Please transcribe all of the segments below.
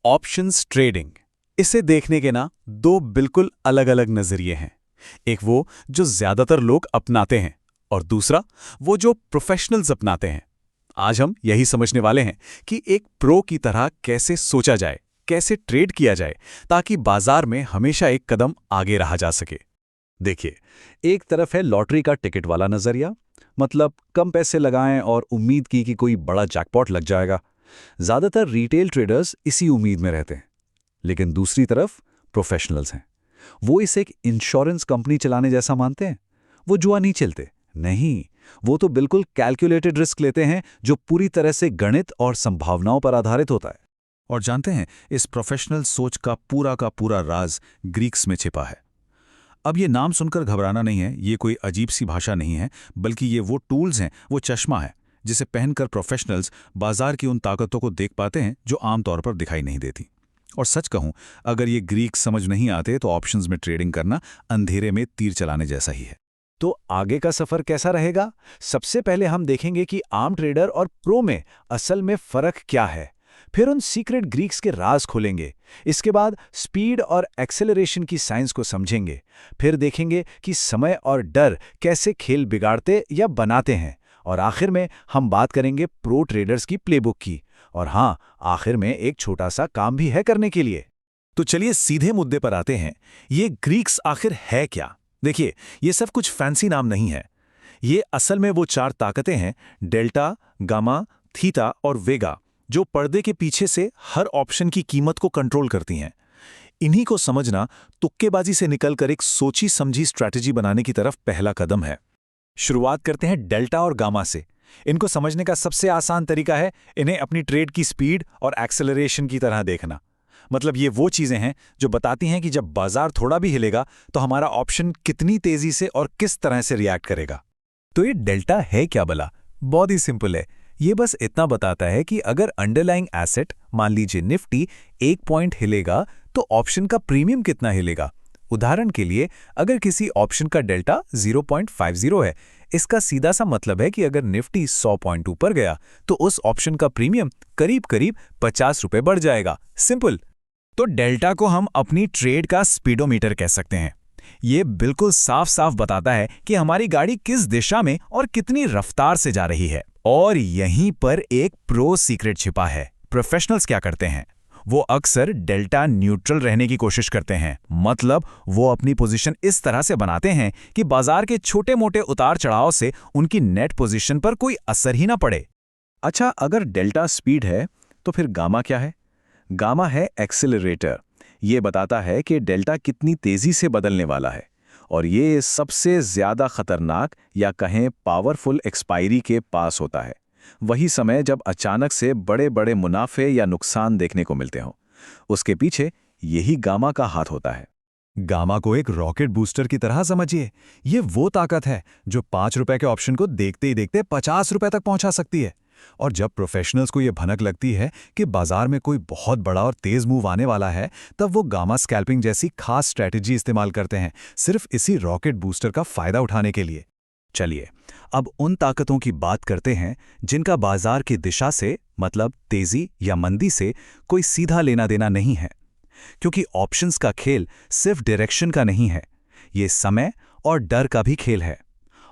Options trading, इसे देखने के ना दो बिल्कुल अलग अलग नजरिए हैं। एक वो जो ज्यादातर लोग अपनाते हैं और दूसरा वो जो प्रोफेशनल्स अपनाते हैं। आज हम यही समझने वाले हैं कि एक प्रो की तरह कैसे सोचा जाए, कैसे ट्रेड किया जाए, ताकि बाजार में हमेशा एक कदम आगे रहा जा सके। देखिए, एक तरफ है लॉटरी का टिकट वाला नजरिया, मतलब कम पैसे लगाएं और उम्मीद की कि कोई बड़ा जैकपॉट लग जाएगा। ज्यादातर रिटेल ट्रेडर्स इसी उम्मीद में रहते हैं। लेकिन दूसरी तरफ प्रोफेशनल्स हैं। वो इसे एक इंश्योरेंस कंपनी चलाने जैसा मानते हैं। वो जुआ नहीं खेलते, नहीं, वो तो बिल्कुल कैलकुलेटेड रिस्क लेते हैं जो पूरी तरह से गणित और संभावनाओं पर आधारित होता है। और जानते हैं, इस प्रोफेशनल सोच का पूरा राज ग्रीक्स में छिपा है। अब ये नाम सुनकर घबराना नहीं है, ये कोई अजीब सी भाषा नहीं है, बल्कि ये वो टूल्स हैं, वो चश्मा है जिसे पहनकर प्रोफेशनल्स बाजार की उन ताकतों को देख पाते हैं जो आमतौर पर दिखाई नहीं देती। और सच कहूं, अगर ये ग्रीक समझ नहीं आते तो ऑप्शंस में ट्रेडिंग करना अंधेरे में तीर चलाने जैसा ही है। तो आगे का सफर कैसा रहेगा? सबसे पहले हम देखेंगे कि आम ट्रेडर और प्रो में असल में फर्क क्या है। फिर उन सीक्रेट ग्रीक्स के राज खोलेंगे। इसके बाद स्पीड और एक्सेलरेशन की साइंस को समझेंगे। फिर देखेंगे कि समय और डर कैसे खेल बिगाड़ते या बनाते हैं। और आखिर में हम बात करेंगे प्रो ट्रेडर्स की प्लेबुक की। और हाँ, आखिर में एक छोटा सा काम भी है करने के लिए। तो चलिए सीधे मुद्दे पर आते हैं। ये ग्रीक्स आखिर है क्या? देखिए, ये सब कुछ फैंसी नाम नहीं है। ये असल में वो चार ताकतें हैं, डेल्टा, गामा, थीटा और वेगा, जो पर्दे के पीछे से हर ऑप्शन की कीमत को कंट्रोल करती हैं। इन्हीं को समझना तुक्केबाजी से निकलकर एक सोची समझी स्ट्रैटेजी बनाने की तरफ पहला कदम है। शुरुआत करते हैं डेल्टा और गामा से। इनको समझने का सबसे आसान तरीका है इन्हें अपनी ट्रेड की स्पीड और एक्सेलरेशन की तरह देखना। मतलब ये वो चीजें हैं जो बताती हैं कि जब बाजार थोड़ा भी हिलेगा तो हमारा ऑप्शन कितनी तेजी से और किस तरह से रिएक्ट करेगा। तो ये डेल्टा है क्या भला? बहुत ही सिंपल है। ये बस इतना बताता है कि अगर अंडरलाइंग एसेट, मान लीजिए निफ्टी, 1 पॉइंट हिलेगा तो ऑप्शन का प्रीमियम कितना हिलेगा। उदाहरण के लिए, अगर किसी ऑप्शन का डेल्टा 0.50 है, इसका सीधा सा मतलब है कि अगर निफ्टी 100 पॉइंट ऊपर गया तो उस ऑप्शन का प्रीमियम करीब करीब 50 रुपए बढ़ जाएगा। सिंपल। तो डेल्टा को हम अपनी ट्रेड का स्पीडोमीटर कह सकते हैं। ये बिल्कुल साफ साफ बताता है कि हमारी गाड़ी किस दिशा में और कितनी रफ्तार से जा रही है। और यहीं पर एक प्रो सीक्रेट छिपा है। प्रोफेशनल्स क्या करते हैं? वो अक्सर डेल्टा न्यूट्रल रहने की कोशिश करते हैं। मतलब वो अपनी पोजीशन इस तरह से बनाते हैं कि बाजार के छोटे मोटे उतार चढ़ाव से उनकी नेट पोजीशन पर कोई असर ही ना पड़े। अच्छा, अगर डेल्टा स्पीड है तो फिर गामा क्या है? गामा है एक्सेलरेटर। ये बताता है कि डेल्टा कितनी तेजी से बदलने वाला है। और ये सबसे ज्यादा खतरनाक या कहें पावरफुल एक्सपायरी के पास होता है। वही समय जब अचानक से बड़े बड़े मुनाफे या नुकसान देखने को मिलते हों। उसके पीछे यही गामा का हाथ होता है। गामा को एक रॉकेट बूस्टर की तरह समझिए। ये वो ताकत है जो 5 रुपए के ऑप्शन को देखते ही देखते 50 रुपए तक पहुंचा सकती है। और जब प्रोफेशनल्स को यह भनक लगती है कि बाजार में कोई बहुत बड़ा और तेज मूव आने वाला है, तब वो गामा स्कैल्पिंग जैसी खास स्ट्रैटेजी इस्तेमाल करते हैं, सिर्फ इसी रॉकेट बूस्टर का फायदा उठाने के लिए। चलिए, अब उन ताकतों की बात करते हैं जिनका बाजार की दिशा से, मतलब तेजी या मंदी से, कोई सीधा लेना देना नहीं है। क्योंकि ऑप्शंस का खेल सिर्फ डायरेक्शन का नहीं है, ये समय और डर का भी खेल है।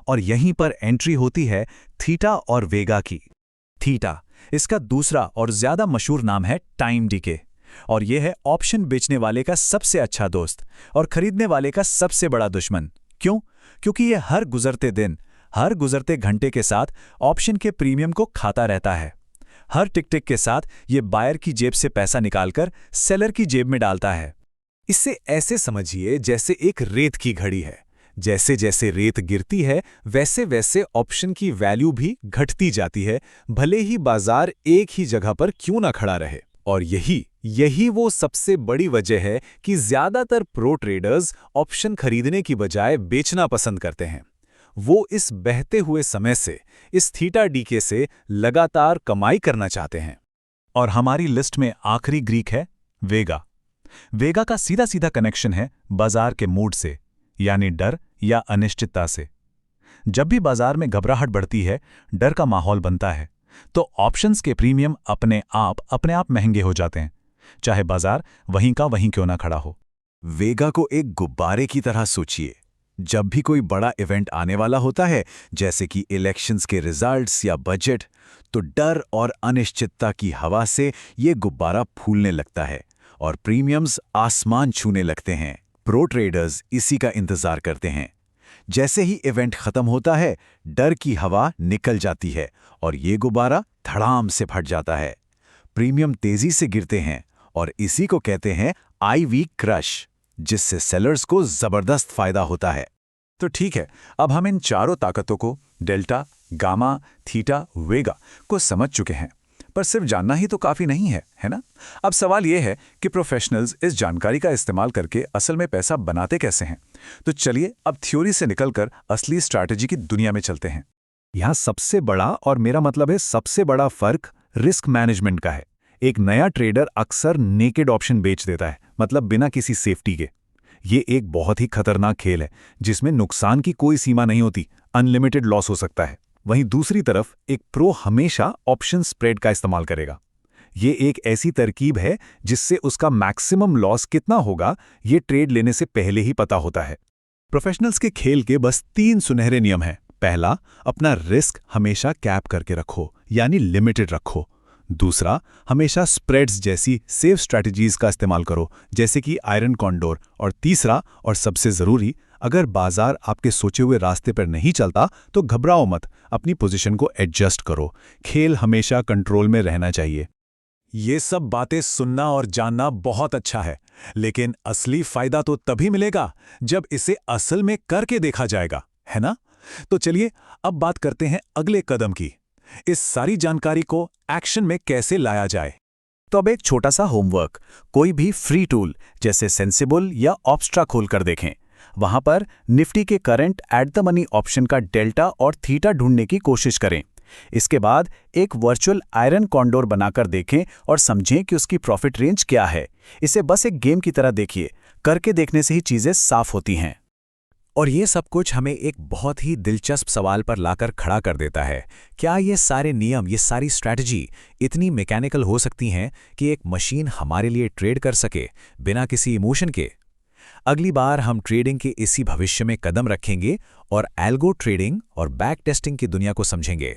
और यहीं पर एंट्री होती है थीटा और वेगा की। थीटा, इसका दूसरा और ज्यादा मशहूर नाम है टाइम डीके। और यह है ऑप्शन बेचने वाले का सबसे अच्छा दोस्त और खरीदने वाले का सबसे बड़ा दुश्मन। क्यों? क्योंकि यह हर गुजरते दिन, हर गुजरते घंटे के साथ ऑप्शन के प्रीमियम को खाता रहता है। हर टिक टिक के साथ ये बायर की जेब से पैसा निकालकर सेलर की जेब में डालता है। इसे ऐसे समझिए जैसे एक रेत की घड़ी है। जैसे जैसे रेत गिरती है, वैसे वैसे ऑप्शन की वैल्यू भी घटती जाती है, भले ही बाजार एक ही जगह पर क्यों ना खड़ा रहे। और यही वो सबसे बड़ी वजह है कि ज्यादातर प्रो ट्रेडर्स ऑप्शन खरीदने की बजाय बेचना पसंद करते हैं। वो इस बहते हुए समय से, इस थीटा डीके से लगातार कमाई करना चाहते हैं। और हमारी लिस्ट में आखिरी ग्रीक है वेगा। वेगा का सीधा सीधा कनेक्शन है बाजार के मूड से, यानी डर या अनिश्चितता से। जब भी बाजार में घबराहट बढ़ती है, डर का माहौल बनता है, तो ऑप्शंस के प्रीमियम अपने आप महंगे हो जाते हैं। चाहे बाजार वहीं का वहीं क्यों ना खड़ा हो। वेगा को एक गुब्बारे की तरह सोचिए। जब भी कोई बड़ा इवेंट आने वाला होता है, जैसे कि इलेक्शंस के रिजल्ट्स या बजट, तो डर और अनिश्चितता की हवा से ये गुब्बारा फूलने लगता है और प्रीमियम्स आसमान छूने लगते हैं। प्रो ट्रेडर्स इसी का इंतजार करते हैं। जैसे ही इवेंट खत्म होता है, डर की हवा निकल जाती है और ये गुब्बारा धड़ाम से फट जाता है। प्रीमियम तेजी से गिरते हैं और इसी को कहते हैं IV क्रश, जिससे सेलर्स को जबरदस्त फायदा होता है। तो ठीक है, अब हम इन चारों ताकतों को डेल्टा, गामा, थीटा, वेगा को समझ चुके हैं, पर सिर्फ जानना ही तो काफी नहीं है ना? अब सवाल यह है कि प्रोफेशनल्स इस जानकारी का इस्तेमाल करके असल में पैसा बनाते कैसे हैं? तो चलिए अब थ्योरी से निकलकर असली स्ट्रैटेजी की दुनिया में चलते हैं। यहाँ सबसे बड़ा, और मेरा मतलब है सबसे बड़ा फर्क, रिस्क मैनेजमेंट का है। एक नया ट्रेडर अक्सर नेकेड ऑप्शन बेच देता है, मतलब बिना किसी सेफ्टी के। ये एक बहुत ही खतरनाक खेल है जिसमें नुकसान की कोई सीमा नहीं होती, अनलिमिटेड लॉस हो सकता है। वहीं दूसरी तरफ एक प्रो हमेशा ऑप्शन स्प्रेड का इस्तेमाल करेगा। ये एक ऐसी तरकीब है जिससे उसका मैक्सिमम लॉस कितना होगा ये ट्रेड लेने से पहले ही पता होता है। प्रोफेशनल्स के खेल के बस 3 सुनहरे नियम हैं। पहला, अपना रिस्क हमेशा कैप करके रखो, यानी लिमिटेड रखो। दूसरा, हमेशा स्प्रेड्स जैसी सेफ स्ट्रैटेजीज का इस्तेमाल करो, जैसे कि आयरन कॉन्डोर। और तीसरा और सबसे जरूरी, अगर बाजार आपके सोचे हुए रास्ते पर नहीं चलता तो घबराओ मत, अपनी पोजीशन को एडजस्ट करो। खेल हमेशा कंट्रोल में रहना चाहिए। ये सब बातें सुनना और जानना बहुत अच्छा है, लेकिन असली फायदा तो तभी मिलेगा जब इसे असल में करके देखा जाएगा, है ना? तो चलिए अब बात करते हैं अगले कदम की। इस सारी जानकारी को एक्शन में कैसे लाया जाए? तो अब एक छोटा सा होमवर्क, कोई भी फ्री टूल जैसे सेंसिबल या ऑब्स्ट्रा खोलकर देखें। वहां पर निफ्टी के current at the money option का डेल्टा और थीटा ढूंढने की कोशिश करें। इसके बाद एक वर्चुअल आयरन कॉन्डोर बनाकर देखें और समझें कि उसकी प्रॉफिट रेंज क्या है। इसे बस एक गेम की तरह देखिए, करके देखने से ही चीजें साफ होती हैं। और ये सब कुछ हमें एक बहुत ही दिलचस्प सवाल पर लाकर खड़ा कर देता है। क्या ये सारे नियम, ये सारी स्ट्रैटेजी इतनी मैकेनिकल हो सकती हैं कि एक मशीन हमारे लिए ट्रेड कर सके बिना किसी इमोशन के? अगली बार हम ट्रेडिंग के इसी भविष्य में कदम रखेंगे और एल्गो ट्रेडिंग और बैक टेस्टिंग की दुनिया को समझेंगे।